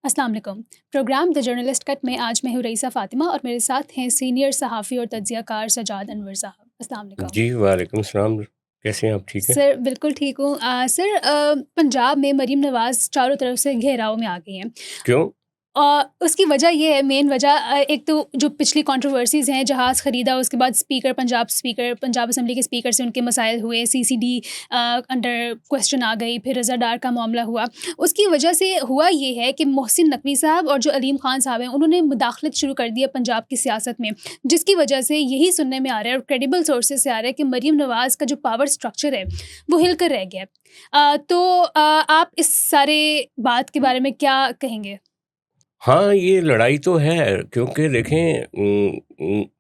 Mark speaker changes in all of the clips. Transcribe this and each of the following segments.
Speaker 1: السلام علیکم۔ پروگرام دا جرنلسٹ کٹ میں آج میں ہوں رئیسہ فاطمہ اور میرے ساتھ ہیں سینئر صحافی اور تجزیہ کار سجاد انور صاحب۔ السلام علیکم۔
Speaker 2: جی وعلیکم السلام، کیسے ہیں آپ؟ ٹھیک ہے
Speaker 1: سر، بالکل ٹھیک ہوں۔ سر، پنجاب میں مریم نواز چاروں طرف سے گھیراؤ میں آ گئی ہیں۔
Speaker 2: کیوں؟
Speaker 1: اس کی وجہ یہ ہے، مین وجہ ایک تو جو پچھلی کنٹروورسیز ہیں، جہاز خریدا، اس کے بعد پنجاب اسمبلی کے اسپیکر سے ان کے مسائل ہوئے، CCD انڈر کوسچن آ گئی، پھر رضا ڈار کا معاملہ ہوا۔ اس کی وجہ سے ہوا یہ ہے کہ محسن نقوی صاحب اور جو علیم خان صاحب ہیں، انہوں نے مداخلت شروع کر دی ہے پنجاب کی سیاست میں، جس کی وجہ سے یہی سننے میں آ رہا ہے اور کریڈیبل سورسز سے آ رہا ہے کہ مریم نواز کا جو پاور اسٹرکچر ہے وہ ہل کر رہ گیا ہے۔ تو آپ اس سارے بات کے بارے میں کیا کہیں گے؟
Speaker 2: ہاں، یہ لڑائی تو ہے، کیونکہ دیکھیں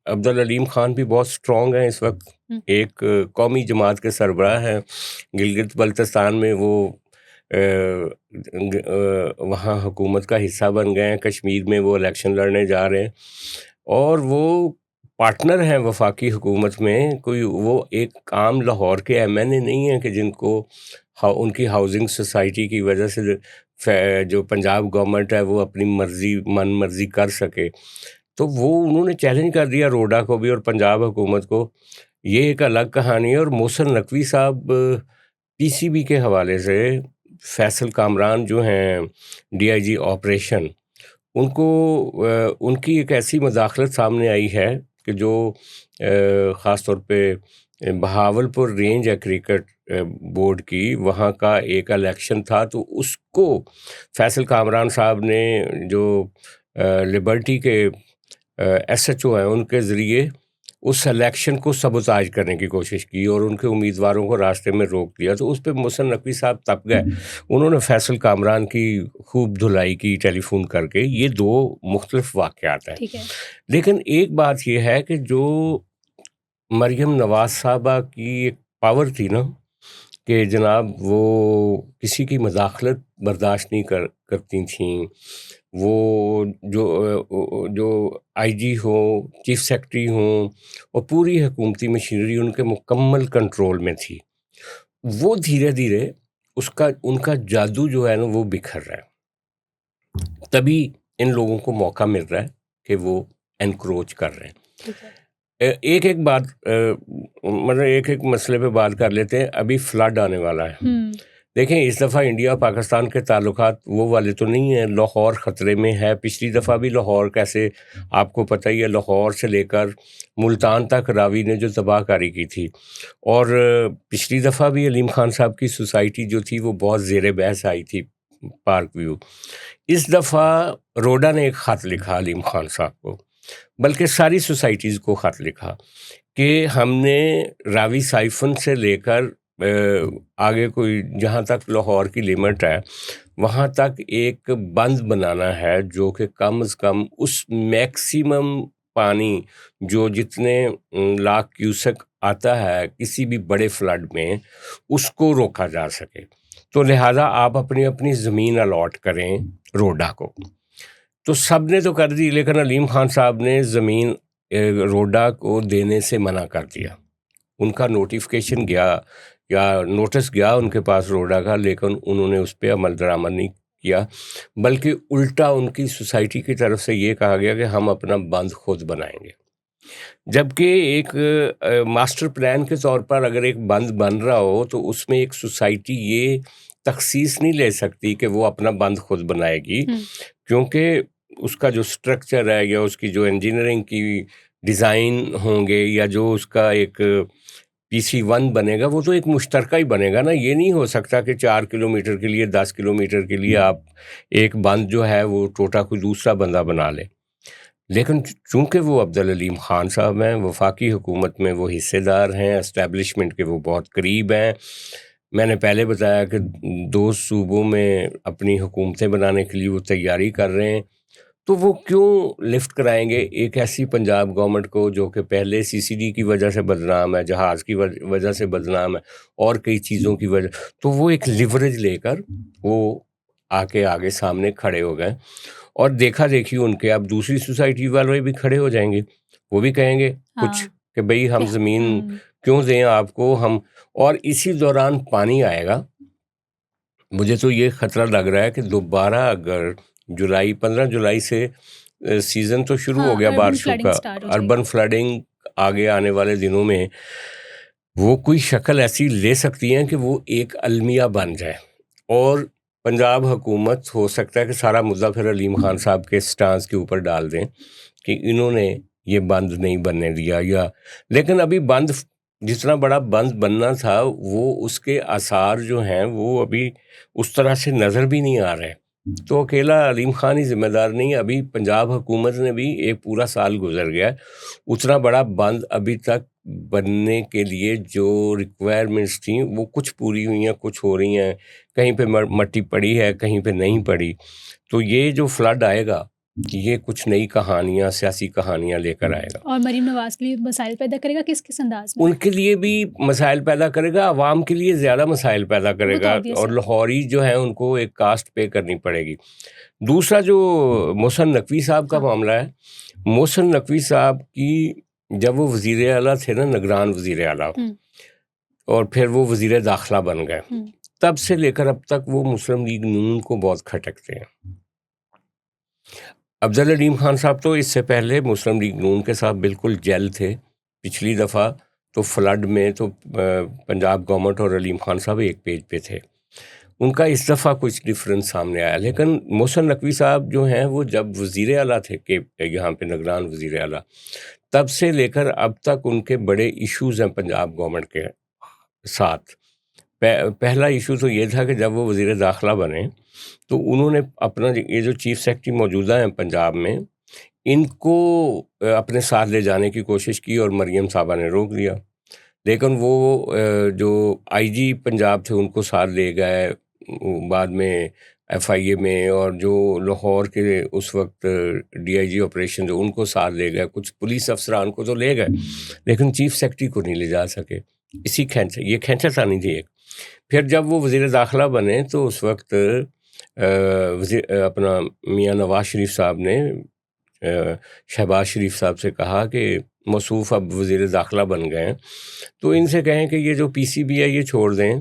Speaker 2: عبدالعلیم خان بھی بہت اسٹرانگ ہیں اس وقت، ایک قومی جماعت کے سربراہ ہیں، گلگت بلتستان میں وہ وہاں حکومت کا حصہ بن گئے ہیں، کشمیر میں وہ الیکشن لڑنے جا رہے ہیں، اور وہ پارٹنر ہیں وفاقی حکومت میں۔ کوئی وہ ایک عام لاہور کے MNA نہیں ہیں کہ جن کو ان کی ہاؤسنگ سوسائٹی کی وجہ سے جو پنجاب گورنمنٹ ہے وہ اپنی من مرضی کر سکے۔ تو وہ انہوں نے چیلنج کر دیا روڈا کو بھی اور پنجاب حکومت کو۔ یہ ایک الگ کہانی ہے۔ اور محسن نقوی صاحب PCB کے حوالے سے، فیصل کامران جو ہیں DIG آپریشن، ان کی ایک ایسی مداخلت سامنے آئی ہے کہ جو خاص طور پہ بہاولپور رینج ہے کرکٹ بورڈ کی، وہاں کا ایک الیکشن تھا، تو اس کو فیصل کامران صاحب نے جو لبرٹی کے SHO ہیں ان کے ذریعے اس الیکشن کو سبوتاج کرنے کی کوشش کی اور ان کے امیدواروں کو راستے میں روک دیا۔ تو اس پہ محسن نقوی صاحب تپ گئے، انہوں نے فیصل کامران کی خوب دھلائی کی ٹیلی فون کر کے۔ یہ دو مختلف واقعات ہیں، لیکن ایک بات یہ ہے کہ جو مریم نواز صاحبہ کی ایک پاور تھی نا کہ جناب وہ کسی کی مداخلت برداشت نہیں کرتی تھیں، وہ جو IG ہوں، چیف سیکرٹری ہوں، اور پوری حکومتی مشینری ان کے مکمل کنٹرول میں تھی، وہ دھیرے دھیرے ان کا جادو جو ہے نا وہ بکھر رہا ہے۔ تبھی ان لوگوں کو موقع مل رہا ہے کہ وہ انکروچ کر رہے ہیں۔ ایک بات مطلب ایک مسئلے پہ بات کر لیتے ہیں۔ ابھی فلڈ آنے والا ہے، دیکھیں اس دفعہ انڈیا پاکستان کے تعلقات وہ والے تو نہیں ہیں، لاہور خطرے میں ہے۔ پچھلی دفعہ بھی لاہور کیسے، آپ کو پتہ ہی ہے، لاہور سے لے کر ملتان تک راوی نے جو تباہ کاری کی تھی، اور پچھلی دفعہ بھی علیم خان صاحب کی سوسائٹی جو تھی وہ بہت زیر بحث آئی تھی، پارک ویو۔ اس دفعہ روڈا نے ایک خط لکھا علیم خان صاحب کو، بلکہ ساری سوسائٹیز کو خط لکھا کہ ہم نے راوی سائفن سے لے کر آگے کوئی جہاں تک لاہور کی لمٹ ہے وہاں تک ایک بند بنانا ہے، جو کہ کم از کم اس میکسیمم پانی جو جتنے لاکھ کیوسک آتا ہے کسی بھی بڑے فلڈ میں، اس کو روکا جا سکے۔ تو لہٰذا آپ اپنی اپنی زمین الاٹ کریں روڈا کو۔ تو سب نے تو کر دی، لیکن علیم خان صاحب نے زمین روڈا کو دینے سے منع کر دیا۔ ان کا نوٹیفیکیشن گیا یا نوٹس گیا ان کے پاس روڈا کا، لیکن انہوں نے اس پہ عمل درآمد نہیں کیا، بلکہ الٹا ان کی سوسائٹی کی طرف سے یہ کہا گیا کہ ہم اپنا بند خود بنائیں گے۔ جبکہ ایک ماسٹر پلان کے طور پر اگر ایک بند بن رہا ہو تو اس میں ایک سوسائٹی یہ تخصیص نہیں لے سکتی کہ وہ اپنا بند خود بنائے گی، کیونکہ اس کا جو سٹرکچر ہے یا اس کی جو انجینئرنگ کی ڈیزائن ہوں گے یا جو اس کا ایک PC1 بنے گا وہ تو ایک مشترکہ ہی بنے گا نا۔ یہ نہیں ہو سکتا کہ 4 کلومیٹر کے لیے 10 کلومیٹر کے لیے آپ ایک بند جو ہے وہ ٹوٹا کوئی دوسرا بندہ بنا لے۔ لیکن چونکہ وہ عبدالعلیم خان صاحب ہیں، وفاقی حکومت میں وہ حصے دار ہیں، اسٹیبلشمنٹ کے وہ بہت قریب ہیں، میں نے پہلے بتایا کہ 2 صوبوں میں اپنی حکومتیں بنانے کے لیے وہ تیاری کر رہے ہیں، تو وہ کیوں لفٹ کرائیں گے ایک ایسی پنجاب گورنمنٹ کو جو کہ پہلے CCD کی وجہ سے بدنام ہے، جہاز کی وجہ سے بدنام ہے، اور کئی چیزوں کی وجہ، تو وہ ایک لیوریج لے کر وہ آگے سامنے کھڑے ہو گئے۔ اور دیکھا دیکھی ان کے اب دوسری سوسائٹی والے بھی کھڑے ہو جائیں گے، وہ بھی کہیں گے کچھ کہ بھئی ہم زمین کیوں دیں آپ کو ہم، اور اسی دوران پانی آئے گا۔ مجھے تو یہ خطرہ لگ رہا ہے کہ دوبارہ اگر جولائی 15 جولائی سے سیزن تو شروع ہو گیا
Speaker 1: اربن
Speaker 2: بارشوں
Speaker 1: فلڈنگ
Speaker 2: کا.
Speaker 1: اسٹارٹ ہو جائے
Speaker 2: اربن
Speaker 1: گی.
Speaker 2: فلڈنگ آگے آنے والے دنوں میں وہ کوئی شکل ایسی لے سکتی ہیں کہ وہ ایک المیہ بن جائے, اور پنجاب حکومت ہو سکتا ہے کہ سارا مدعا پھر علیم خان صاحب کے سٹانس کے اوپر ڈال دیں کہ انہوں نے یہ بند نہیں بننے دیا, یا لیکن ابھی بند جتنا بڑا بند بننا تھا وہ اس کے آثار جو ہیں وہ ابھی اس طرح سے نظر بھی نہیں آ رہے. تو اکیلا علیم خان ہی ذمہ دار نہیں, ابھی پنجاب حکومت نے بھی ایک پورا سال گزر گیا, اتنا بڑا بند ابھی تک بننے کے لیے جو ریکوائرمنٹس تھیں وہ کچھ پوری ہوئی ہیں, کچھ ہو رہی ہیں, کہیں پہ مٹی پڑی ہے, کہیں پہ نہیں پڑی. تو یہ جو فلڈ آئے گا یہ کچھ نئی کہانیاں, سیاسی کہانیاں لے کر آئے گا,
Speaker 1: اور مریم نواز کے لیے مسائل پیدا کرے گا. کس انداز میں؟
Speaker 2: ان کے لیے بھی مسائل پیدا کرے گا, عوام کے لیے زیادہ مسائل پیدا کرے
Speaker 1: وہ تو
Speaker 2: گا,
Speaker 1: obvious
Speaker 2: اور
Speaker 1: ہے.
Speaker 2: لاہوری جو ہیں ان کو ایک کاسٹ پے کرنی پڑے گی. دوسرا جو محسن نقوی صاحب کا
Speaker 1: ہاں.
Speaker 2: معاملہ ہے, محسن نقوی صاحب کی جب وہ وزیر اعلیٰ تھے نا, نگران وزیر اعلیٰ, اور پھر وہ وزیر داخلہ بن گئے, تب سے لے کر اب تک وہ مسلم لیگ نون کو بہت کھٹکتے ہیں. افضل علیم خان صاحب تو اس سے پہلے مسلم لیگ نون کے ساتھ بالکل جیل تھے. پچھلی دفعہ تو فلڈ میں تو پنجاب گورنمنٹ اور علیم خان صاحب ایک پیج پہ تھے, ان کا اس دفعہ کچھ ڈفرینس سامنے آیا. لیکن محسن نقوی صاحب جو ہیں وہ جب وزیر اعلیٰ تھے کہ یہاں پہ نگران وزیر اعلیٰ, تب سے لے کر اب تک ان کے بڑے ایشوز ہیں پنجاب گورنمنٹ کے ساتھ. پہلا ایشو تو یہ تھا کہ جب وہ وزیر داخلہ بنے تو انہوں نے اپنا یہ جو چیف سیکرٹری موجودہ ہیں پنجاب میں, ان کو اپنے ساتھ لے جانے کی کوشش کی اور مریم صاحبہ نے روک دیا. لیکن وہ جو آئی جی پنجاب تھے ان کو ساتھ لے گئے بعد میں ایف آئی اے میں, اور جو لاہور کے اس وقت ڈی آئی جی آپریشن جو ان کو ساتھ لے گئے, کچھ پولیس افسران کو تو لے گئے لیکن چیف سیکرٹری کو نہیں لے جا سکے. اسی یہ کھینچا تانی تھی ایک. پھر جب وہ وزیر داخلہ بنے تو اس وقت اپنا میاں نواز شریف صاحب نے شہباز شریف صاحب سے کہا کہ موصوف اب وزیر داخلہ بن گئے ہیں تو ان سے کہیں کہ یہ جو پی سی بی ہے یہ چھوڑ دیں.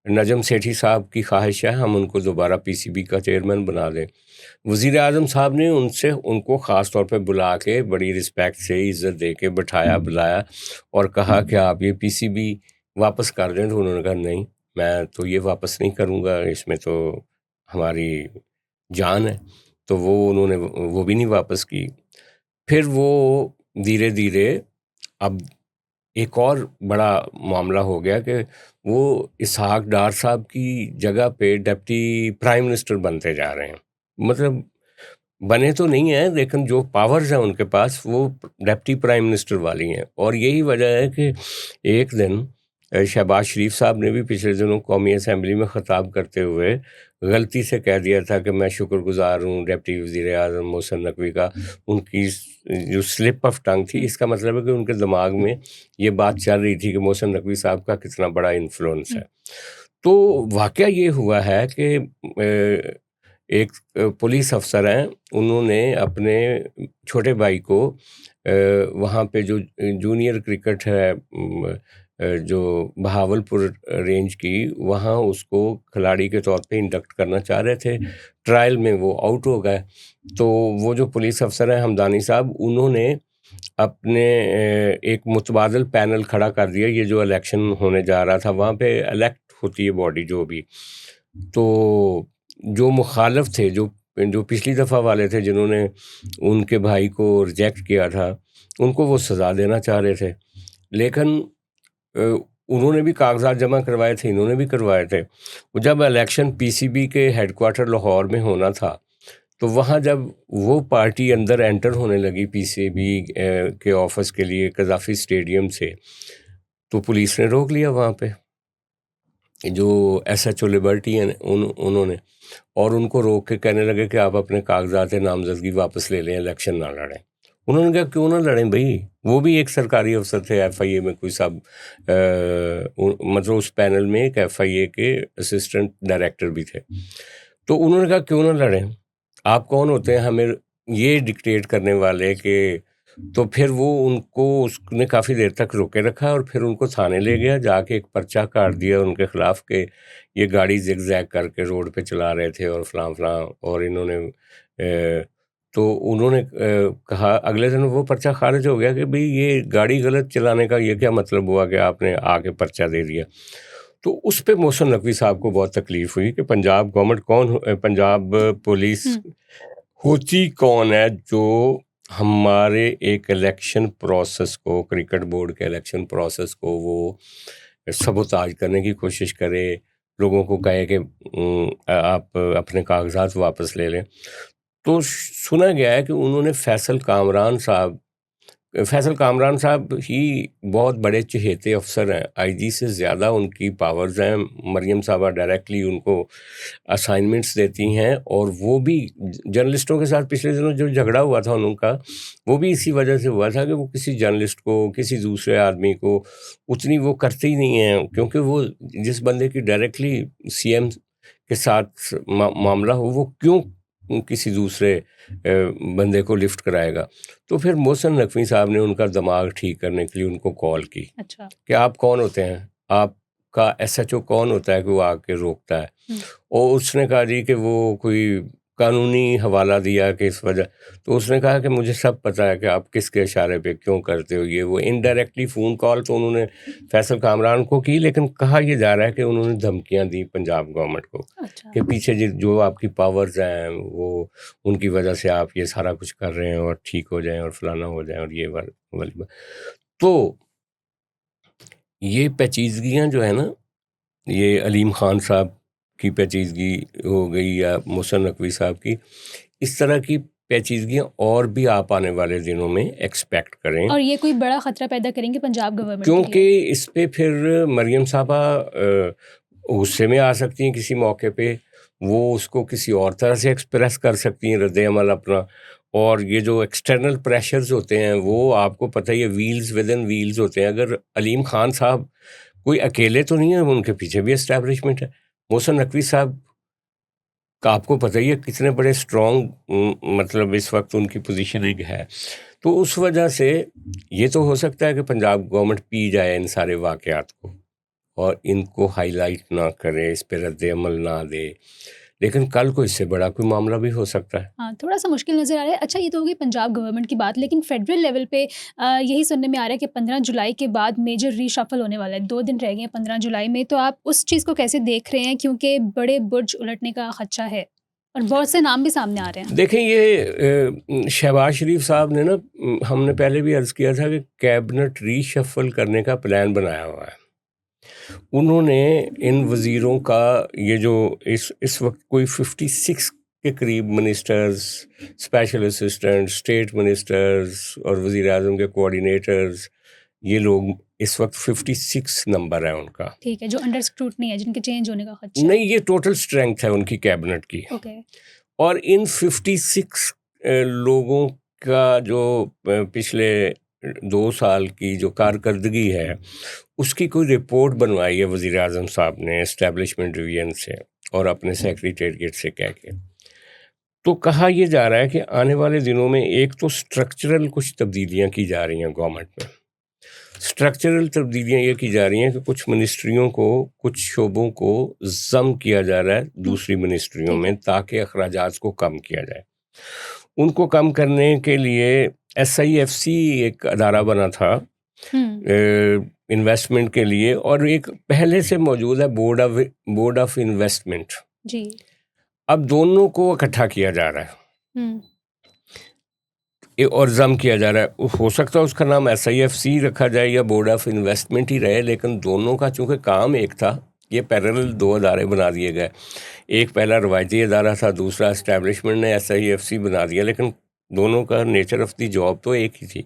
Speaker 2: نجم سیٹھی صاحب کی خواہش ہے ہم ان کو دوبارہ پی سی بی کا چیئرمین بنا دیں. وزیر اعظم صاحب نے ان کو خاص طور پہ بلا کے بڑی رسپیکٹ سے عزت دے کے بٹھایا بلایا اور کہا کہ آپ یہ پی سی بی واپس کر دیں. تو انہوں نے کہا نہیں, میں تو یہ واپس نہیں کروں گا, اس میں تو ہماری جان ہے. تو انہوں نے وہ بھی نہیں واپس کی. پھر وہ دھیرے دھیرے اب ایک اور بڑا معاملہ ہو گیا کہ وہ اسحاق ڈار صاحب کی جگہ پہ ڈپٹی پرائم منسٹر بنتے جا رہے ہیں. مطلب بنے تو نہیں ہیں لیکن جو پاورز ہیں ان کے پاس وہ ڈپٹی پرائم منسٹر والی ہیں. اور یہی وجہ ہے کہ ایک دن شہباز شریف صاحب نے بھی پچھلے دنوں قومی اسمبلی میں خطاب کرتے ہوئے غلطی سے کہہ دیا تھا کہ میں شکر گزار ہوں ڈپٹی وزیر اعظم محسن نقوی کا. ان کی جو سلپ آف ٹنگ تھی, اس کا مطلب ہے کہ ان کے دماغ میں یہ بات چل رہی تھی کہ محسن نقوی صاحب کا کتنا بڑا انفلوئنس ہے. تو واقعہ یہ ہوا ہے کہ ایک پولیس افسر ہیں, انہوں نے اپنے چھوٹے بھائی کو وہاں پہ جو جونیئر کرکٹ ہے جو بہاول پور رینج کی, وہاں اس کو کھلاڑی کے طور پہ انڈکٹ کرنا چاہ رہے تھے. ٹرائل میں وہ آؤٹ ہو گئے. تو وہ جو پولیس افسر ہیں ہمدانی صاحب, انہوں نے اپنے ایک متبادل پینل کھڑا کر دیا. یہ جو الیکشن ہونے جا رہا تھا وہاں پہ الیکٹ ہوتی ہے باڈی جو بھی, تو جو مخالف تھے جو پچھلی دفعہ والے تھے جنہوں نے ان کے بھائی کو ریجیکٹ کیا تھا, ان کو وہ سزا دینا چاہ رہے تھے. لیکن انہوں نے بھی کاغذات جمع کروائے تھے, انہوں نے بھی کروائے تھے. جب الیکشن پی سی بی کے ہیڈ کوارٹر لاہور میں ہونا تھا تو وہاں جب وہ پارٹی اندر انٹر ہونے لگی پی سی بی کے آفس کے لیے قذافی اسٹیڈیم سے, تو پولیس نے روک لیا وہاں پہ. جو ایس ایچ او لبرٹی ہیں انہوں نے, اور ان کو روک کے کہنے لگے کہ آپ اپنے کاغذات نامزدگی واپس لے لیں, الیکشن نہ لڑیں. انہوں نے کہا کیوں نہ لڑیں بھائی, وہ بھی ایک سرکاری افسر تھے ایف آئی اے میں, کوئی صاحب مطلب اس پینل میں ایک ایف آئی اے کے اسسٹنٹ ڈائریکٹر بھی تھے. تو انہوں نے کہا کیوں نہ لڑیں, آپ کون ہوتے ہیں ہمیں یہ ڈکٹیٹ کرنے والے کہ تو پھر وہ ان کو اس نے کافی دیر تک روکے رکھا اور پھر ان کو تھانے لے گیا، جا کے ایک پرچہ کاٹ دیا ان کے خلاف کہ یہ گاڑی زگ زیگ کر کے روڈ پہ چلا رہے تھے اور فلاں فلاں، اور انہوں نے تو انہوں نے کہا اگلے دن وہ پرچہ خارج ہو گیا کہ بھئی یہ گاڑی غلط چلانے کا یہ کیا مطلب ہوا کہ آپ نے آ کے پرچہ دے دیا. تو اس پہ محسن نقوی صاحب کو بہت تکلیف ہوئی کہ پنجاب گورنمنٹ پنجاب پولیس ہوتی کون ہے جو ہمارے ایک الیکشن پروسیس کو، کرکٹ بورڈ کے الیکشن پروسیس کو وہ سبوتاج کرنے کی کوشش کرے، لوگوں کو کہے کہ آپ اپنے کاغذات واپس لے لیں. تو سنا گیا ہے کہ انہوں نے فیصل کامران صاحب ہی بہت بڑے چہیتے افسر ہیں، آئی جی سے زیادہ ان کی پاورز ہیں. مریم صاحبہ ڈائریکٹلی ان کو اسائنمنٹس دیتی ہیں، اور وہ بھی جرنلسٹوں کے ساتھ پچھلے دنوں جو جھگڑا ہوا تھا ان کا، وہ بھی اسی وجہ سے ہوا تھا کہ وہ کسی جرنلسٹ کو، کسی دوسرے آدمی کو اتنی وہ کرتے ہی نہیں ہیں، کیونکہ وہ جس بندے کی ڈائریکٹلی سی ایم کے ساتھ معاملہ ہو، وہ کیوں کسی دوسرے بندے کو لفٹ کرائے گا. تو پھر محسن نقوی صاحب نے ان کا دماغ ٹھیک کرنے کے لیے ان کو کال کی کہ آپ کون ہوتے ہیں، آپ کا ایس ایچ او کون ہوتا ہے کہ وہ آ کے روکتا ہے. اور اس نے کہا جی کہ وہ کوئی قانونی حوالہ دیا کہ اس وجہ. تو اس نے کہا کہ مجھے سب پتہ ہے کہ آپ کس کے اشارے پہ کیوں کرتے ہو یہ وہ. انڈائریکٹلی فون کال تو انہوں نے فیصل کامران کو کی، لیکن کہا یہ جا رہا ہے کہ انہوں نے دھمکیاں دی پنجاب گورنمنٹ کو کہ پیچھے جو آپ کی پاورز ہیں وہ ان کی وجہ سے آپ یہ سارا کچھ کر رہے ہیں اور ٹھیک ہو جائیں اور فلانا ہو جائیں اور یہ والی. تو یہ پیچیدگیاں جو ہے نا، یہ علیم خان صاحب کی پیچیدگی ہو گئی یا محسن نقوی صاحب کی، اس طرح کی پیچیدگیاں اور بھی آپ آنے والے دنوں میں ایکسپیکٹ کریں،
Speaker 1: اور یہ کوئی بڑا خطرہ پیدا کریں گے پنجاب گورنمنٹ کے لیے،
Speaker 2: کیونکہ اس پہ پھر مریم صاحبہ غصے میں آ سکتی ہیں کسی موقع پہ، وہ اس کو کسی اور طرح سے ایکسپریس کر سکتی ہیں رد عمل اپنا. اور یہ جو ایکسٹرنل پریشرز ہوتے ہیں وہ آپ کو پتہ ہی ہے، ویلز ود ان ویلز ہوتے ہیں. اگر علیم خان صاحب کوئی اکیلے تو نہیں ہے، ان کے پیچھے بھی اسٹیبلشمنٹ ہے. محسن نقوی صاحب کا آپ کو پتہ ہی ہے کتنے بڑے اسٹرانگ مطلب اس وقت ان کی پوزیشننگ ہے. تو اس وجہ سے یہ تو ہو سکتا ہے کہ پنجاب گورنمنٹ پی جائے ان سارے واقعات کو اور ان کو ہائی لائٹ نہ کرے، اس پہ رد عمل نہ دے، لیکن کل کو اس سے بڑا کوئی معاملہ بھی ہو سکتا ہے.
Speaker 1: ہاں، تھوڑا سا مشکل نظر آ رہا ہے. اچھا، یہ تو ہوگی پنجاب گورنمنٹ کی بات، لیکن فیڈرل لیول پہ یہی سننے میں آ رہا ہے کہ 15 جولائی کے بعد میجر ری شفل ہونے والا ہے. 2 دن رہ گئے ہیں 15 جولائی میں. تو آپ اس چیز کو کیسے دیکھ رہے ہیں، کیونکہ بڑے برج الٹنے کا خدشہ ہے اور بہت سے نام بھی سامنے آ رہے ہیں؟
Speaker 2: دیکھیں، یہ شہباز شریف صاحب نے نا، ہم نے پہلے بھی عرض کیا تھا کہ کیبنٹ ری شفل کرنے کا پلان بنایا ہوا ہے. انہوں نے ان وزیروں کا یہ جو اس وقت کوئی 56 کے قریب ministers, special assistant, state ministers اور وزیر اعظم کے کوآرڈینیٹرز، یہ لوگ اس وقت 56 نمبر ہے ان کا.
Speaker 1: ٹھیک ہے، جو انڈر اسکروٹنی ہے، جن کے چینج ہونے کا خدشہ
Speaker 2: نہیں، یہ ٹوٹل اسٹرینتھ ہے ان کی کیبنٹ کی. اور ان 56 لوگوں کا جو پچھلے 2 سال کی جو کارکردگی ہے، اس کی کوئی رپورٹ بنوائی ہے وزیر اعظم صاحب نے اسٹیبلشمنٹ ڈویژن سے اور اپنے سیکریٹریٹ سے کہہ کے. تو کہا یہ جا رہا ہے کہ آنے والے دنوں میں ایک تو اسٹرکچرل کچھ تبدیلیاں کی جا رہی ہیں گورنمنٹ میں. اسٹرکچرل تبدیلیاں یہ کی جا رہی ہیں کہ کچھ منسٹریوں کو، کچھ شعبوں کو ضم کیا جا رہا ہے دوسری منسٹریوں میں، تاکہ اخراجات کو کم کیا جائے. ان کو کم کرنے کے لیے ایس آئی ایف سی ایک ادارہ بنا تھا انویسٹمنٹ کے لیے، اور ایک پہلے سے موجود ہے بورڈ آف انویسٹمنٹ.
Speaker 1: جی،
Speaker 2: اب دونوں کو اکٹھا کیا جا رہا ہے اور ضم کیا جا رہا ہے. ہو سکتا ہے اس کا نام ایس آئی ایف سی رکھا جائے یا بورڈ آف انویسٹمنٹ ہی رہے، لیکن دونوں کا چونکہ کام ایک تھا، یہ پیرلل 2 ادارے بنا دیے گئے. ایک پہلا روایتی ادارہ تھا، دوسرا اسٹیبلشمنٹ نے ایس آئی ایف سی بنا دیا، لیکن دونوں کا نیچر آف دی جاب تو ایک ہی تھی.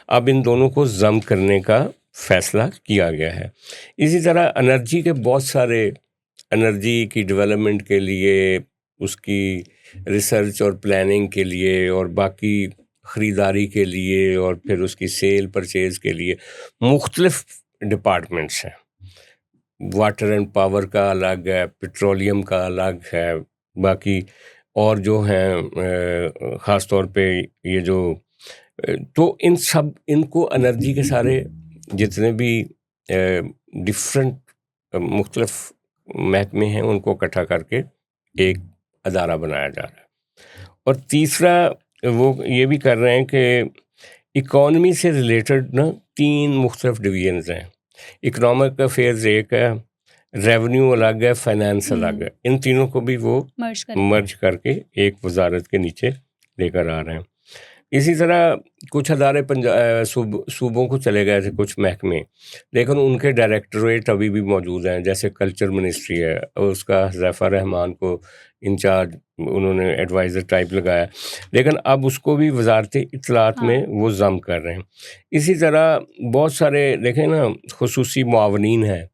Speaker 2: اب ان دونوں کو ضم کرنے کا فیصلہ کیا گیا ہے. اسی طرح انرجی کے بہت سارے، انرجی کی ڈیولپمنٹ کے لیے، اس کی ریسرچ اور پلاننگ کے لیے اور باقی خریداری کے لیے اور پھر اس کی سیل پرچیز کے لیے مختلف ڈپارٹمنٹس ہیں. واٹر اینڈ پاور کا الگ ہے، پیٹرولیم کا الگ ہے، باقی اور جو ہیں خاص طور پہ یہ جو تو ان کو انرجی کے سارے جتنے بھی ڈفرینٹ مختلف محکمے ہیں ان کو اکٹھا کر کے ایک ادارہ بنایا جا رہا ہے. اور تیسرا وہ یہ بھی کر رہے ہیں کہ اکانومی سے ریلیٹڈ نا 3 مختلف ڈویژنز ہیں. اکنامک افیئرز ایک ہے, ریونیو الگ ہے, فائنانس الگ ہے. ان تینوں کو بھی وہ مرج کر کے ایک وزارت کے نیچے لے کر آ رہے ہیں. اسی طرح کچھ ادارے صوبوں کو چلے گئے تھے, کچھ محکمے, لیکن ان کے ڈائریکٹریٹ ابھی بھی موجود ہیں. جیسے کلچر منسٹری ہے, اور اس کا حذیفہ رحمان کو انچارج انہوں نے ایڈوائزر ٹائپ لگایا, لیکن اب اس کو بھی وزارت اطلاعات میں وہ ضم کر رہے ہیں. اسی طرح بہت سارے دیکھیں نا خصوصی معاونین ہیں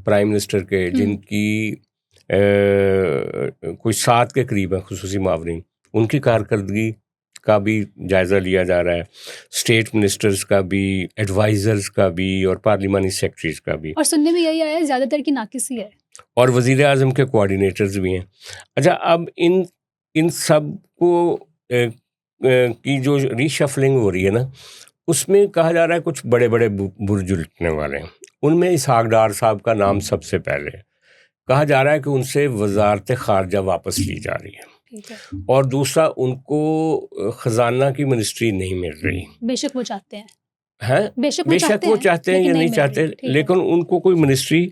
Speaker 2: پرائم منسٹر کے, جن کی کوئی 7 کے قریب ہیں خصوصی معاونین. ان کی کارکردگی کا بھی جائزہ لیا جا رہا ہے, اسٹیٹ منسٹرز کا بھی, ایڈوائزرز کا بھی, اور پارلیمانی سیکرٹریز کا بھی.
Speaker 1: اور سننے میں یہی آیا ہے زیادہ تر کی ناقص ہی ہے, اور
Speaker 2: وزیر اعظم کے کوآرڈینیٹرز بھی ہیں. اچھا, اب ان سب کو کی جو ری شفلنگ ہو رہی ہے نا, اس میں کہا جا رہا ہے کچھ بڑے بڑے برج الٹنے والے ہیں. ان میں اسحاق ڈار صاحب کا نام سب سے پہلے ہے. کہا جا رہا ہے کہ ان سے وزارت خارجہ واپس لی جا رہی ہے, اور دوسرا ان کو خزانہ کی منسٹری نہیں مل رہی.
Speaker 1: بے شک وہ چاہتے ہیں,
Speaker 2: بے شک وہ چاہتے ہیں یا نہیں چاہتے, لیکن ان کو کوئی منسٹری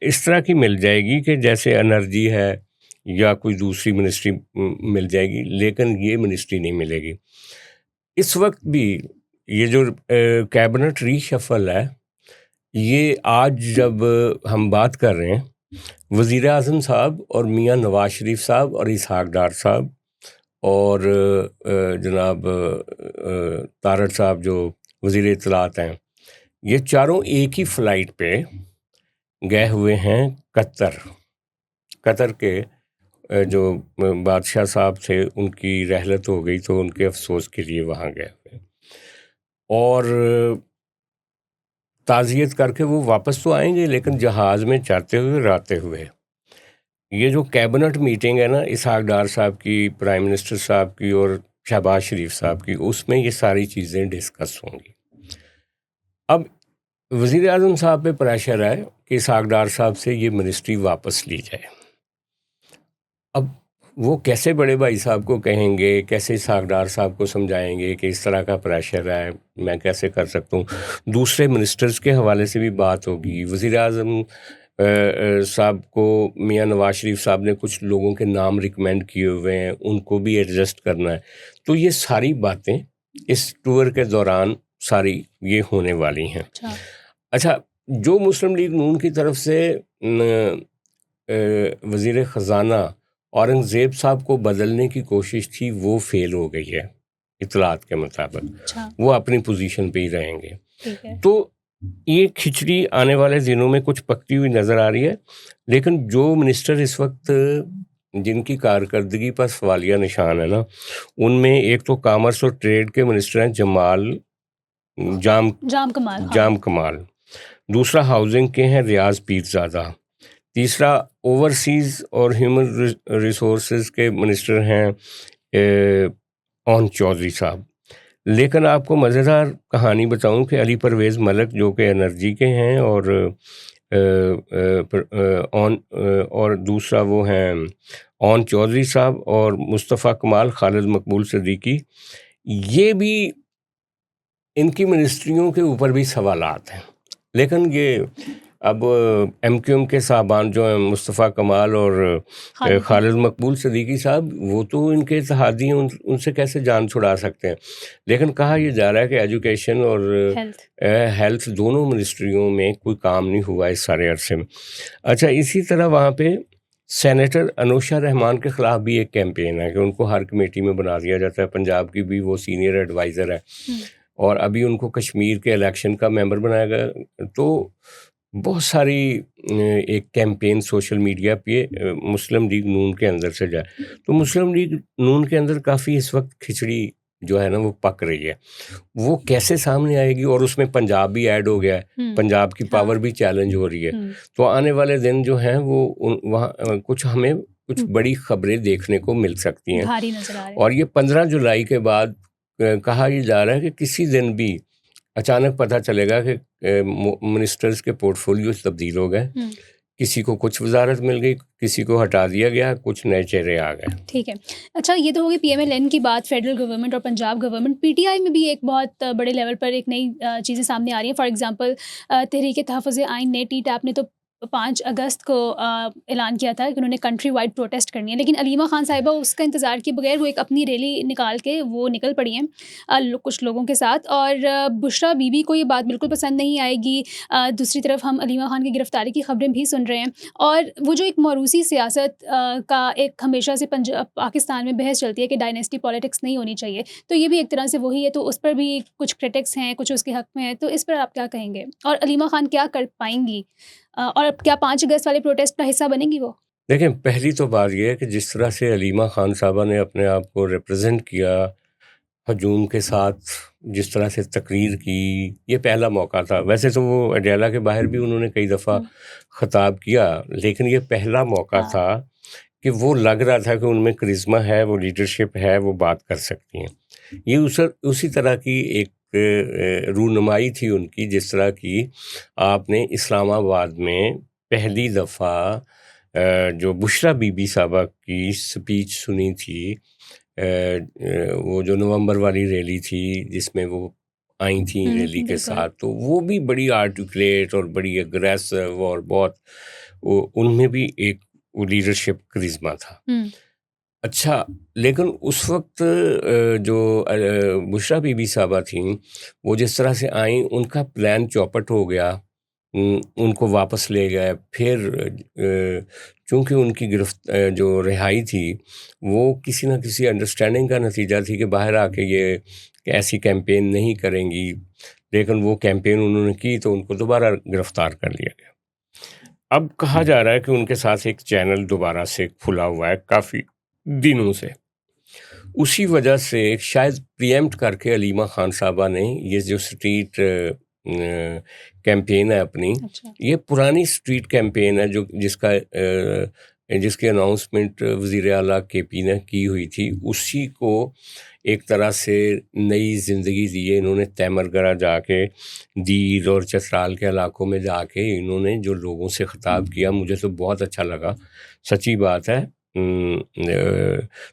Speaker 2: اس طرح کی مل جائے گی کہ جیسے انرجی ہے یا کوئی دوسری منسٹری مل جائے گی, لیکن یہ منسٹری نہیں ملے گی. اس وقت بھی یہ جو کیبنٹ ری شفل ہے, یہ آج جب ہم بات کر رہے ہیں, وزیر اعظم صاحب اور میاں نواز شریف صاحب اور اسحاق ڈار صاحب اور جناب طارٹ صاحب جو وزیر اطلاعات ہیں, یہ چاروں ایک ہی فلائٹ پہ گئے ہوئے ہیں قطر کے جو بادشاہ صاحب تھے, ان کی رحلت ہو گئی تو ان کے افسوس کے لیے وہاں گئے ہوئے, اور تعزیت کر کے وہ واپس تو آئیں گے, لیکن جہاز میں چڑھتے ہوئے راتے ہوئے. یہ جو کیبنٹ میٹنگ ہے نا اسحاق ڈار صاحب کی, پرائم منسٹر صاحب کی اور شہباز شریف صاحب کی, اس میں یہ ساری چیزیں ڈسکس ہوں گی. اب وزیر اعظم صاحب پہ پریشر ہے کہ اسحاق ڈار صاحب سے یہ منسٹری واپس لی جائے. اب وہ کیسے بڑے بھائی صاحب کو کہیں گے, کیسے اسحاق ڈار صاحب کو سمجھائیں گے کہ اس طرح کا پریشر ہے, میں کیسے کر سکتا ہوں. دوسرے منسٹرز کے حوالے سے بھی بات ہوگی. وزیر اعظم صاحب کو میاں نواز شریف صاحب نے کچھ لوگوں کے نام ریکمینڈ کیے ہوئے ہیں, ان کو بھی ایڈجسٹ کرنا ہے. تو یہ ساری باتیں اس ٹور کے دوران ساری یہ ہونے والی ہیں. اچھا, جو مسلم لیگ نون کی طرف سے وزیر خزانہ اورنگزیب صاحب کو بدلنے کی کوشش تھی, وہ فیل ہو گئی ہے اطلاعات کے مطابق. وہ اپنی پوزیشن پہ ہی رہیں گے. تو یہ کھچڑی آنے والے دنوں میں کچھ پکتی ہوئی نظر آ رہی ہے. لیکن جو منسٹر اس وقت جن کی کارکردگی پر سوالیہ نشان ہے نا, ان میں ایک تو کامرس اور ٹریڈ کے منسٹر ہیں جام کمال, دوسرا ہاؤسنگ کے ہیں ریاض پیرزادہ, تیسرا اوورسیز اور ہیومن ریسورسز کے منسٹر ہیں اون چودھری صاحب. لیکن آپ کو مزیدار کہانی بتاؤں کہ علی پرویز ملک جو کہ انرجی کے ہیں, اور دوسرا وہ ہیں اون چودھری صاحب, اور مصطفیٰ کمال, خالد مقبول صدیقی, یہ بھی ان کی منسٹریوں کے اوپر بھی سوالات ہیں. لیکن یہ اب ایم کیو ایم کے صاحبان جو ہیں مصطفیٰ کمال اور خالد مقبول صدیقی صاحب, وہ تو ان کے اتحادی ہیں, ان سے کیسے جان چھڑا سکتے ہیں. لیکن کہا یہ جا رہا ہے کہ ایجوکیشن اور ہیلتھ دونوں منسٹریوں میں کوئی کام نہیں ہوا اس سارے عرصے میں. اچھا, اسی طرح وہاں پہ سینیٹر انوشا رحمان کے خلاف بھی ایک کیمپین ہے کہ ان کو ہر کمیٹی میں بنا دیا جاتا ہے. پنجاب کی بھی وہ سینئر ایڈوائزر ہے, اور ابھی ان کو کشمیر کے الیکشن کا ممبر بنایا گیا. تو بہت ساری ایک کیمپین سوشل میڈیا پہ مسلم لیگ نون کے اندر سے جائے. تو مسلم لیگ نون کے اندر کافی اس وقت کھچڑی جو ہے نا وہ پک رہی ہے. وہ کیسے سامنے آئے گی, اور اس میں پنجاب بھی ایڈ ہو گیا ہے, پنجاب کی پاور بھی چیلنج ہو رہی ہے. تو آنے والے دن جو ہیں وہ وہاں ہمیں کچھ بڑی خبریں دیکھنے کو مل سکتی ہیں. اور یہ 15 جولائی کے بعد کہا یہ جا رہا ہے کہ کسی دن بھی اچانک پتہ چلے گا کہ منسٹرز کے پورٹ فولیوز تبدیل ہو گئے، کسی کو کچھ وزارت مل گئی، کسی کو ہٹا دیا گیا، کچھ نئے چہرے آ گئے.
Speaker 1: ٹھیک ہے. اچھا یہ تو ہوگی پی ایم ایل این کی بات، فیڈرل گورنمنٹ اور Punjab government. P T I میں بھی ایک بہت بڑے لیول پر ایک نئی چیزیں سامنے آ رہی ہیں. فار ایگزامپل تحریک تحفظ آئین نے ٹی ٹیپ نے تو 5 اگست کو اعلان کیا تھا کہ انہوں نے کنٹری وائڈ پروٹیسٹ کرنی ہے، لیکن علیمہ خان صاحبہ اس کا انتظار کیے بغیر وہ ایک اپنی ریلی نکال کے وہ نکل پڑی ہیں کچھ لوگوں کے ساتھ. اور بشرا بی بی کو یہ بات بالکل پسند نہیں آئے گی. دوسری طرف ہم علیمہ خان کی گرفتاری کی خبریں بھی سن رہے ہیں. اور وہ جو ایک موروثی سیاست کا ایک ہمیشہ سے پاکستان میں بحث چلتی ہے کہ ڈائنیسٹی پالیٹکس نہیں ہونی چاہیے، تو یہ بھی ایک طرح سے وہی ہے. تو اس پر بھی کچھ کرٹکس ہیں، کچھ اس کے حق میں ہیں. تو اس پر آپ کیا کہیں گے؟ اور علیمہ خان کیا کر پائیں گی؟ اور کیا 5 اگست والے پروٹیسٹ کا حصہ بنے گی وہ؟
Speaker 2: دیکھیں، پہلی تو بات یہ ہے کہ جس طرح سے علیمہ خان صاحبہ نے اپنے آپ کو ریپرزینٹ کیا ہجوم کے ساتھ، جس طرح سے تقریر کی، یہ پہلا موقع تھا. ویسے تو وہ اڈیالہ کے باہر بھی انہوں نے کئی دفعہ خطاب کیا، لیکن یہ پہلا موقع تھا کہ وہ لگ رہا تھا کہ ان میں کرزما ہے، وہ لیڈرشپ ہے، وہ بات کر سکتی ہیں. یہ اسی طرح کی ایک رونمائی تھی ان کی، جس طرح کی آپ نے اسلام آباد میں پہلی دفعہ جو بشرا بی بی صاحبہ کی سپیچ سنی تھی، وہ جو نومبر والی ریلی تھی جس میں وہ آئی تھیں ریلی کے ساتھ، تو وہ بھی بڑی آرٹیکولیٹ اور بڑی اگریسو اور بہت ان میں بھی ایک لیڈرشپ کرزما تھا. اچھا، لیکن اس وقت جو بشرا بی بی صاحبہ تھیں، وہ جس طرح سے آئیں، ان کا پلان چوپٹ ہو گیا، ان کو واپس لے گئے. پھر چونکہ ان کی جو رہائی تھی وہ کسی نہ کسی انڈرسٹینڈنگ کا نتیجہ تھی کہ باہر آ کے یہ ایسی کیمپین نہیں کریں گی، لیکن وہ کیمپین انہوں نے کی تو ان کو دوبارہ گرفتار کر لیا گیا. اب کہا جا رہا ہے کہ ان کے ساتھ ایک چینل دوبارہ سے کھلا ہوا ہے کافی دنوں سے. اسی وجہ سے شاید پریمپٹ کر کے علیمہ خان صاحبہ نے یہ جو اسٹریٹ کیمپین ہے اپنی، یہ پرانی اسٹریٹ کیمپین ہے جس کی اناؤنسمنٹ وزیر اعلیٰ کے پی نے کی ہوئی تھی، اسی کو ایک طرح سے نئی زندگی دی ہے انہوں نے. تیمرگرہ جا کے، دیر اور چترال کے علاقوں میں جا کے انہوں نے جو لوگوں سے خطاب کیا، مجھے تو بہت اچھا لگا. سچی بات ہے،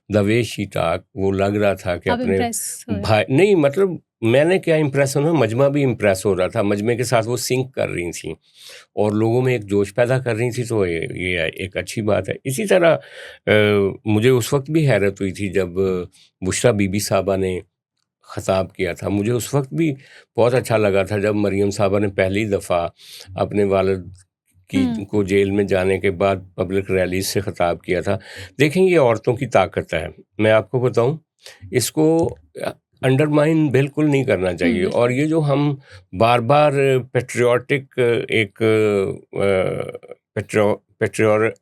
Speaker 2: دا وے شی ٹاک، وہ لگ رہا تھا کہ اپنے بھائی نہیں، مطلب میں نے کیا امپریس ہونا، مجمع بھی امپریس ہو رہا تھا. مجمع کے ساتھ وہ سنک کر رہی تھیں اور لوگوں میں ایک جوش پیدا کر رہی تھی، تو یہ ایک اچھی بات ہے. اسی طرح مجھے اس وقت بھی حیرت ہوئی تھی جب بشرا بی بی صاحبہ نے خطاب کیا تھا. مجھے اس وقت بھی بہت اچھا لگا تھا جب مریم صاحبہ نے پہلی دفعہ اپنے والد کو جیل میں جانے کے بعد پبلک ریلیز سے خطاب کیا تھا. دیکھیں، یہ عورتوں کی طاقت ہے. میں آپ کو بتاؤں، اس کو انڈرمائن بالکل نہیں کرنا چاہیے. اور یہ جو ہم بار بار پیٹریوٹک ایک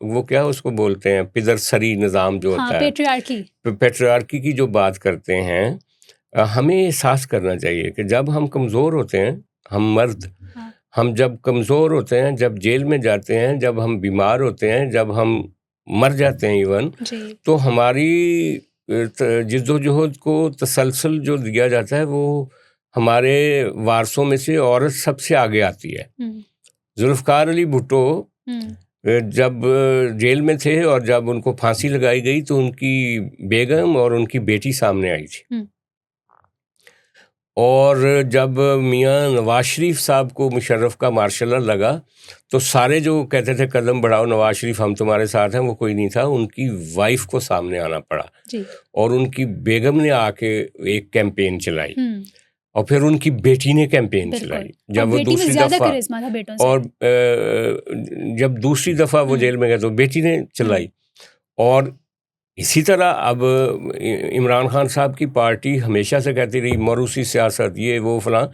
Speaker 2: وہ کیا اس کو بولتے ہیں، پدرسری نظام جو ہوتا ہے، پیٹریارکی کی جو بات کرتے ہیں، ہمیں احساس کرنا چاہیے کہ جب ہم کمزور ہوتے ہیں، ہم مرد، ہم جب کمزور ہوتے ہیں، جب جیل میں جاتے ہیں، جب ہم بیمار ہوتے ہیں، جب ہم مر جاتے ہیں ایون، تو ہماری جد و جہد کو تسلسل جو دیا جاتا ہے وہ ہمارے وارثوں میں سے عورت سب سے آگے آتی ہے. ذوالفقار علی بھٹو جب جیل میں تھے اور جب ان کو پھانسی لگائی گئی تو ان کی بیگم اور ان کی بیٹی سامنے آئی تھی. اور جب میاں نواز شریف صاحب کو مشرف کا مارشل لا لگا تو سارے جو کہتے تھے قدم بڑھاؤ نواز شریف ہم تمہارے ساتھ ہیں، وہ کوئی نہیں تھا. ان کی وائف کو سامنے آنا پڑا اور ان کی بیگم نے آ کے ایک کیمپین چلائی اور پھر ان کی بیٹی نے کیمپین چلائی. جب وہ دوسری دفعہ اور جب دوسری دفعہ وہ جیل میں گئے تو بیٹی نے چلائی. اور اسی طرح اب عمران خان صاحب کی پارٹی ہمیشہ سے کہتی رہی موروثی سیاست، یہ وہ فلاں.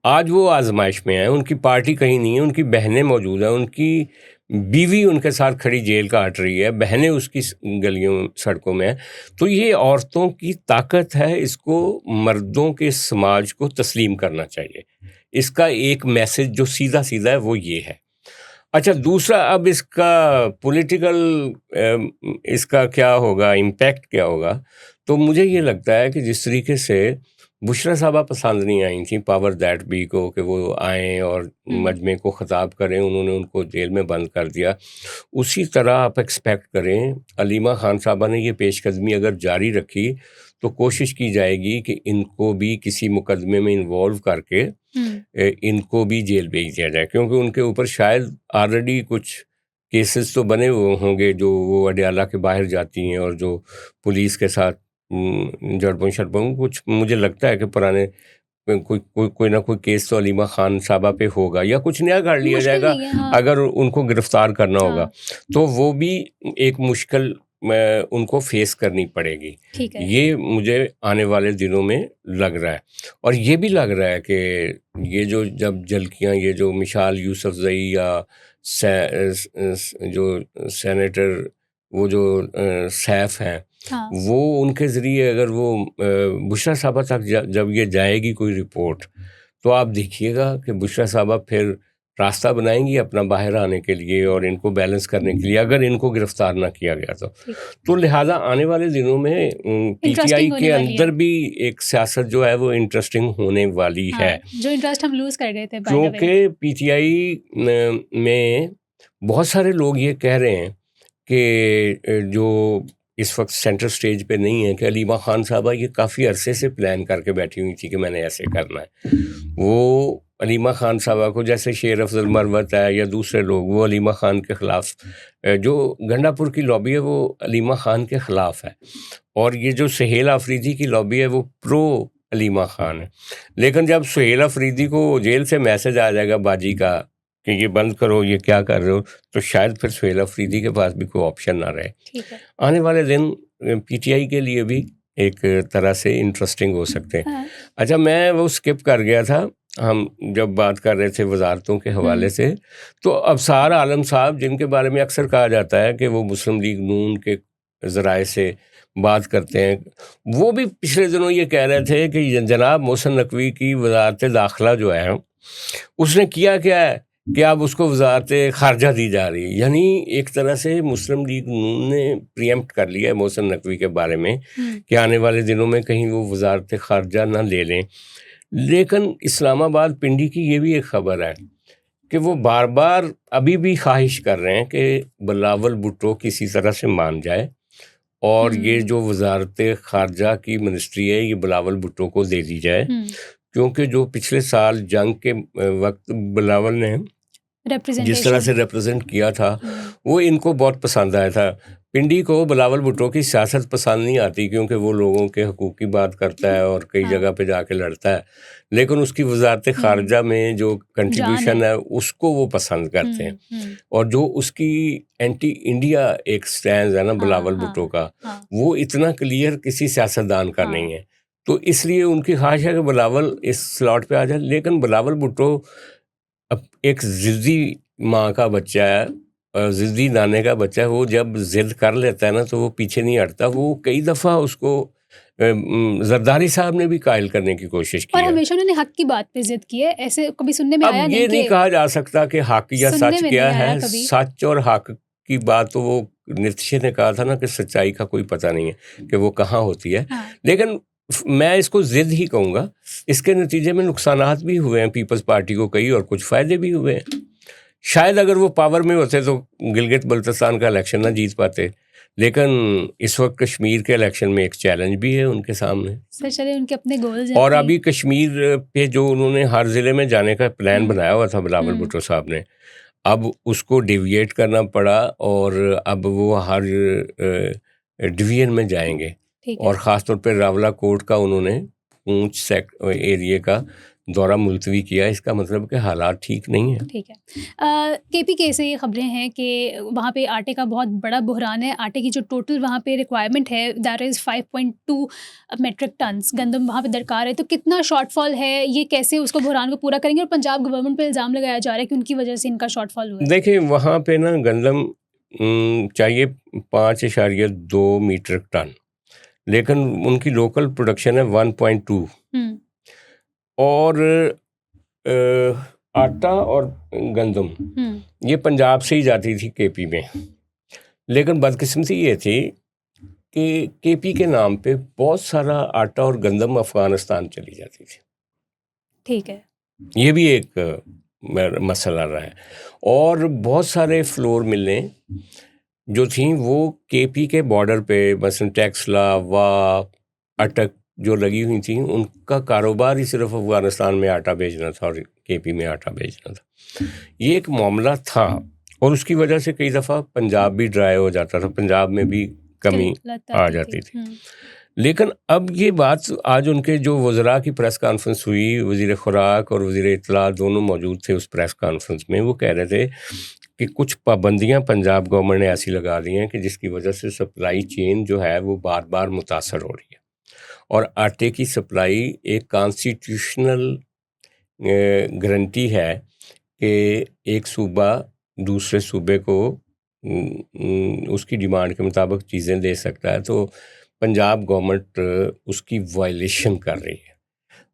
Speaker 2: آج وہ آزمائش میں ہیں، ان کی پارٹی کہیں نہیں ہے، ان کی بہنیں موجود ہیں، ان کی بیوی ان کے ساتھ کھڑی جیل کاٹ رہی ہے، بہنیں اس کی گلیوں سڑکوں میں ہیں. تو یہ عورتوں کی طاقت ہے، اس کو مردوں کے سماج کو تسلیم کرنا چاہیے. اس کا ایک میسج جو سیدھا سیدھا ہے وہ یہ ہے. اچھا، دوسرا اب اس کا پولیٹیکل اس کا کیا ہوگا، امپیکٹ کیا ہوگا. تو مجھے یہ لگتا ہے کہ جس طریقے سے بشرا صاحبہ پسند نہیں آئی تھیں پاور دیٹ بی کو کہ وہ آئیں اور مجمع کو خطاب کریں، انہوں نے ان کو جیل میں بند کر دیا. اسی طرح آپ ایکسپیکٹ کریں علیمہ خان صاحبہ نے یہ پیش قدمی اگر جاری رکھی تو کوشش کی جائے گی کہ ان کو بھی کسی مقدمے میں انوالو کر کے ان کو بھی جیل بھیج دیا جائے، کیونکہ ان کے اوپر شاید آلریڈی کچھ کیسز تو بنے ہوئے ہوں گے جو وہ اڈیالہ کے باہر جاتی ہیں اور جو پولیس کے ساتھ جڑپوں شڑپوں کچھ مجھے لگتا ہے کہ پرانے کوئی نہ کوئی کیس تو علیمہ خان صاحبہ پہ ہوگا یا کچھ نیا کر لیا جائے گا اگر ان کو گرفتار کرنا ہوگا، تو وہ بھی ایک مشکل ان کو فیس کرنی پڑے گی. یہ مجھے آنے والے دنوں میں لگ رہا ہے. اور یہ بھی لگ رہا ہے کہ یہ جو جب جھلکیاں یہ جو مشال یوسفزئی یا جو سینیٹر وہ جو سیف ہیں وہ ان کے ذریعے اگر وہ بشرا صاحبہ تک جب یہ جائے گی کوئی رپورٹ، تو آپ دیکھیے گا کہ بشرا صاحبہ پھر راستہ بنائیں گی اپنا باہر آنے کے لیے اور ان کو بیلنس کرنے کے لیے اگر ان کو گرفتار نہ کیا گیا تو لہٰذا آنے والے دنوں میں پی ٹی آئی کے اندر بھی ایک سیاست جو ہے وہ انٹرسٹنگ ہونے والی ہے،
Speaker 1: جو انٹرسٹ ہم لوز کر گئے تھے،
Speaker 2: کیونکہ پی ٹی آئی میں بہت سارے لوگ یہ کہہ رہے ہیں کہ جو اس وقت سینٹر سٹیج پہ نہیں ہے کہ علیمہ خان صاحبہ یہ کافی عرصے سے پلان کر کے بیٹھی ہوئی تھی کہ میں نے ایسے کرنا ہے. وہ علیمہ خان صاحبہ کو جیسے شیر افضل مروت ہے یا دوسرے لوگ وہ علیمہ خان کے خلاف، جو گنڈا پور کی لابی ہے وہ علیمہ خان کے خلاف ہے، اور یہ جو سہیل آفریدی کی لابی ہے وہ پرو علیمہ خان ہے. لیکن جب سہیل آفریدی کو جیل سے میسج آ جائے گا باجی کا کہ یہ بند کرو، یہ کیا کر رہے ہو، تو شاید پھر سہیل آفریدی کے پاس بھی کوئی آپشن نہ رہے. آنے والے دن پی ٹی آئی کے لیے بھی ایک طرح سے انٹرسٹنگ ہو سکتے ہیں. اچھا، میں وہ اسکپ کر گیا تھا، ہم جب بات کر رہے تھے وزارتوں کے حوالے سے، تو ابصار عالم صاحب جن کے بارے میں اکثر کہا جاتا ہے کہ وہ مسلم لیگ نون کے ذرائع سے بات کرتے ہیں، وہ بھی پچھلے دنوں یہ کہہ رہے تھے کہ جناب محسن نقوی کی وزارت داخلہ جو ہے اس نے کیا ہے کہ اب اس کو وزارت خارجہ دی جا رہی ہے. یعنی ایک طرح سے مسلم لیگ نون نے پریمپٹ کر لیا ہے محسن نقوی کے بارے میں کہ آنے والے دنوں میں کہیں وہ وزارت خارجہ نہ لے لیں. لیکن اسلام آباد پنڈی کی یہ بھی ایک خبر ہے کہ وہ بار بار ابھی بھی خواہش کر رہے ہیں کہ بلاول بھٹو کسی طرح سے مان جائے اور یہ جو وزارت خارجہ کی منسٹری ہے یہ بلاول بھٹو کو دے دی جائے، کیونکہ جو پچھلے سال جنگ کے وقت بلاول نے جس طرح سے ریپرزینٹ کیا تھا وہ ان کو بہت پسند آیا تھا. پنڈی کو بلاول بھٹو کی سیاست پسند نہیں آتی کیونکہ وہ لوگوں کے حقوق کی بات کرتا ہے اور کئی جگہ پہ جا کے لڑتا ہے، لیکن اس کی وزارت خارجہ میں جو کنٹریبیوشن ہے اس کو وہ پسند کرتے ہیں. اور جو اس کی اینٹی انڈیا ایک سٹینڈ ہے نا بلاول بھٹو کا، وہ اتنا کلیئر کسی سیاستدان کا نہیں ہے. تو اس لیے ان کی خواہش ہے کہ بلاول اس سلاٹ پہ آ جائے. لیکن بلاول بھٹو ایک ضدی ماں کا بچہ ہے، ضدی نانے کا بچہ ہے. وہ جب ضد کر لیتا ہے نا تو وہ پیچھے نہیں ہٹتا. وہ کئی دفعہ اس کو زرداری صاحب نے بھی قائل کرنے کی کوشش کی
Speaker 1: اور ہمیشہ انہوں نے حق کی بات پہ ضد کی ہے. ایسے کبھی سننے میں آیا
Speaker 2: اب یہ نہیں کہا جا سکتا کہ حق یا سچ کیا ہے. سچ اور حق کی بات تو وہ نتیشے نے کہا تھا نا کہ سچائی کا کوئی پتہ نہیں ہے کہ وہ کہاں ہوتی ہے. لیکن میں اس کو ضد ہی کہوں گا. اس کے نتیجے میں نقصانات بھی ہوئے ہیں پیپلز پارٹی کو کئی، اور کچھ فائدے بھی ہوئے ہیں. شاید اگر وہ پاور میں ہوتے تو گلگت بلتستان کا الیکشن نہ جیت پاتے. لیکن اس وقت کشمیر کے الیکشن میں ایک چیلنج بھی ہے ان کے سامنے.
Speaker 1: سر چلے ان کے اپنے گولز ہیں.
Speaker 2: اور ابھی کشمیر پہ جو انہوں نے ہر ضلع میں جانے کا پلان بنایا ہوا تھا بلاول بھٹو صاحب نے، اب اس کو ڈیویٹ کرنا پڑا اور اب وہ ہر ڈویژن میں جائیں گے. اور خاص طور پہ راولہ کوٹ کا انہوں نے پونچھ ایریے کا دورہ ملتوی کیا. اس کا مطلب کہ حالات ٹھیک نہیں ہیں.
Speaker 1: ٹھیک ہے. کے پی کے سے یہ خبریں ہیں کہ وہاں پہ آٹے کا بہت بڑا بحران ہے. آٹے کی جو ٹوٹل وہاں پہ ریکوائرمنٹ ہے دیٹ از 5.2 میٹرک ٹنس گندم وہاں پہ درکار ہے. تو کتنا شارٹ فال ہے، یہ کیسے اس کو بحران کو پورا کریں گے؟ اور پنجاب گورنمنٹ پہ الزام لگایا جا رہا ہے کہ ان کی وجہ سے ان کا شارٹ فال ہوا ہے.
Speaker 2: دیکھیں وہاں پہ نا گندم چاہیے 5.2 میٹرک ٹن، لیکن ان کی لوکل پروڈکشن ہے 1.2. اور آٹا اور گندم یہ پنجاب سے ہی جاتی تھی کے پی میں. لیکن بدقسمتی یہ تھی کہ کے پی کے نام پہ بہت سارا آٹا اور گندم افغانستان چلی جاتی تھی.
Speaker 1: ٹھیک ہے.
Speaker 2: یہ بھی ایک مسئلہ رہا ہے. اور بہت سارے فلور ملیں جو تھیں وہ کے پی کے بارڈر پہ، مثلا ٹیکسلا، وا، اٹک جو لگی ہوئی تھیں، ان کا کاروبار ہی صرف افغانستان میں آٹا بیچنا تھا اور کے پی میں آٹا بیچنا تھا. یہ ایک معاملہ تھا اور اس کی وجہ سے کئی دفعہ پنجاب بھی ڈرائی ہو جاتا تھا، پنجاب میں بھی کمی آ جاتی تھی. لیکن اب یہ بات آج ان کے جو وزراء کی پریس کانفرنس ہوئی، وزیر خوراک اور وزیر اطلاع دونوں موجود تھے اس پریس کانفرنس میں، وہ کہہ رہے تھے کہ کچھ پابندیاں پنجاب گورنمنٹ نے ایسی لگا دی ہیں کہ جس کی وجہ سے سپلائی چین جو ہے وہ بار بار متاثر ہو رہی ہے. اور آٹے کی سپلائی ایک کانسٹیٹیوشنل گارنٹی ہے کہ ایک صوبہ دوسرے صوبے کو اس کی ڈیمانڈ کے مطابق چیزیں دے سکتا ہے. تو پنجاب گورنمنٹ اس کی وائلیشن کر رہی ہے،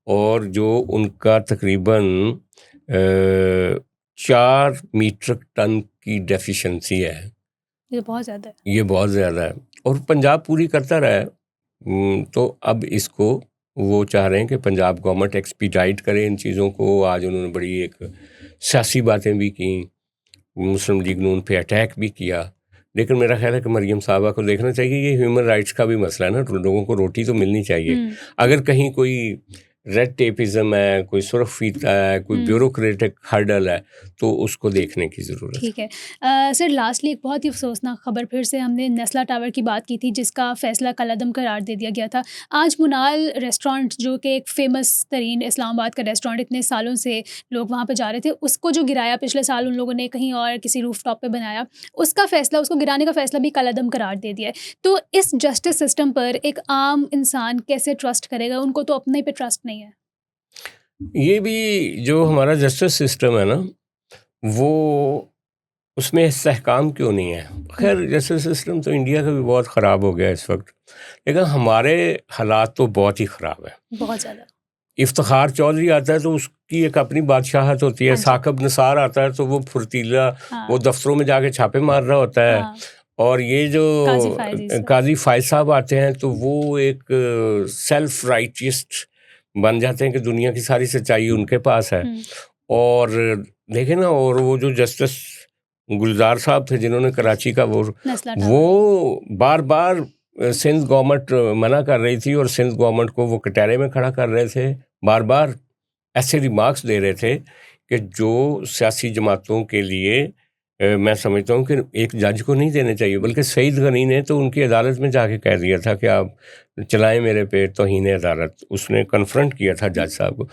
Speaker 2: اور جو ان کا تقریباً 4 میٹرک ٹن کی ڈیفیشنسی ہے،
Speaker 1: یہ بہت زیادہ ہے.
Speaker 2: یہ بہت زیادہ ہے، اور پنجاب پوری کرتا رہا ہے. تو اب اس کو وہ چاہ رہے ہیں کہ پنجاب گورنمنٹ ایکسپیڈائٹ کرے ان چیزوں کو. آج انہوں نے بڑی ایک سیاسی باتیں بھی کیں، مسلم لیگ نے ان پہ اٹیک بھی کیا. لیکن میرا خیال ہے کہ مریم صاحبہ کو دیکھنا چاہیے، یہ ہیومن رائٹس کا بھی مسئلہ ہے نا، لوگوں کو روٹی تو ملنی چاہیے. اگر کہیں کوئی ریڈ ٹیپزم ہے، کوئی سرخ فیتا ہے، کوئی بیوروکریٹک ہرڈل ہے، تو اس کو دیکھنے کی ضرورت ہے.
Speaker 1: ٹھیک ہے. سر لاسٹلی ایک بہت ہی افسوسناک خبر پھر سے ہم نے نیسلا ٹاور کی بات کی تھی جس کا فیصلہ کل عدم قرار دے دیا گیا تھا. آج منال ریسٹورانٹ جو کہ ایک فیمس ترین اسلام آباد کا ریسٹورانٹ، اتنے سالوں سے لوگ وہاں پہ جا رہے تھے، اس کو جو گرایا پچھلے سال ان لوگوں نے کہیں اور کسی روف ٹاپ پہ بنایا، اس کا فیصلہ، اس کو گرانے کا فیصلہ بھی کل عدم قرار دے دیا ہے. تو اس جسٹس سسٹم پر ایک عام انسان کیسے ٹرسٹ کرے گا؟ ان کو تو اپنے پہ ٹرسٹ نہیں ہے.
Speaker 2: یہ بھی جو ہمارا جسٹس سسٹم ہے نا، وہ اس میں استحکام کیوں نہیں ہے؟ خیر جسٹس سسٹم تو انڈیا کا بھی بہت خراب ہو گیا اس وقت، لیکن ہمارے حالات تو بہت ہی خراب ہیں.
Speaker 1: بہت زیادہ.
Speaker 2: افتخار چودھری آتا ہے تو اس کی ایک اپنی بادشاہت ہوتی ہے. ثاقب نثار آتا ہے تو وہ پھرتیلا، وہ دفتروں میں جا کے چھاپے مار رہا ہوتا ہے. اور یہ جو قاضی فائز صاحب آتے ہیں تو وہ ایک سیلف رائٹسٹ بن جاتے ہیں کہ دنیا کی ساری سچائی ان کے پاس ہے. اور دیکھیں نا، اور وہ جو جسٹس گلزار صاحب تھے جنہوں نے کراچی کا وہ بار بار سندھ گورنمنٹ منع کر رہی تھی اور سندھ گورنمنٹ کو وہ کٹہرے میں کھڑا کر رہے تھے، بار بار ایسے ریمارکس دے رہے تھے کہ جو سیاسی جماعتوں کے لیے میں سمجھتا ہوں کہ ایک جج کو نہیں دینے چاہیے. بلکہ سعید غنی نے تو ان کی عدالت میں جا کے کہہ دیا تھا کہ آپ چلائیں میرے پہ توہین عدالت، اس نے کنفرنٹ کیا تھا جج صاحب کو.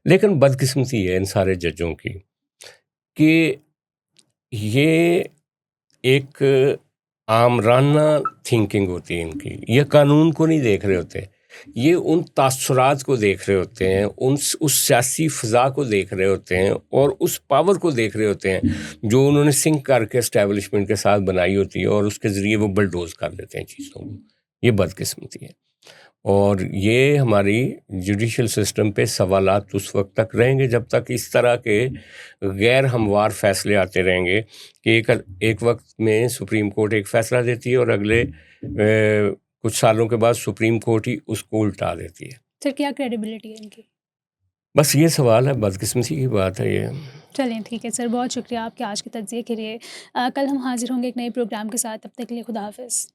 Speaker 2: لیکن بدقسمتی ہے ان سارے ججوں کی کہ یہ ایک آمرانہ تھنکنگ ہوتی ہے ان کی. یہ قانون کو نہیں دیکھ رہے ہوتے، یہ ان تاثرات کو دیکھ رہے ہوتے ہیں، اس سیاسی فضا کو دیکھ رہے ہوتے ہیں اور اس پاور کو دیکھ رہے ہوتے ہیں جو انہوں نے سنک کر کے اسٹیبلشمنٹ کے ساتھ بنائی ہوتی ہے، اور اس کے ذریعے وہ بلڈوز کر دیتے ہیں چیزوں کو. یہ بدقسمتی ہے. اور یہ ہماری جوڈیشل سسٹم پہ سوالات اس وقت تک رہیں گے جب تک اس طرح کے غیر ہموار فیصلے آتے رہیں گے کہ ایک وقت میں سپریم کورٹ ایک فیصلہ دیتی ہے اور اگلے کچھ سالوں کے بعد سپریم کورٹ ہی اس کو الٹا دیتی ہے.
Speaker 1: سر کیا کریڈیبلٹی ہے ان کی؟
Speaker 2: بس یہ سوال ہے، بدقسمتی کی بات ہے یہ.
Speaker 1: چلیں ٹھیک ہے سر، بہت شکریہ آپ کے آج کے تجزیے کے لیے. کل ہم حاضر ہوں گے ایک نئے پروگرام کے ساتھ، تب تک کے لیے خدا حافظ.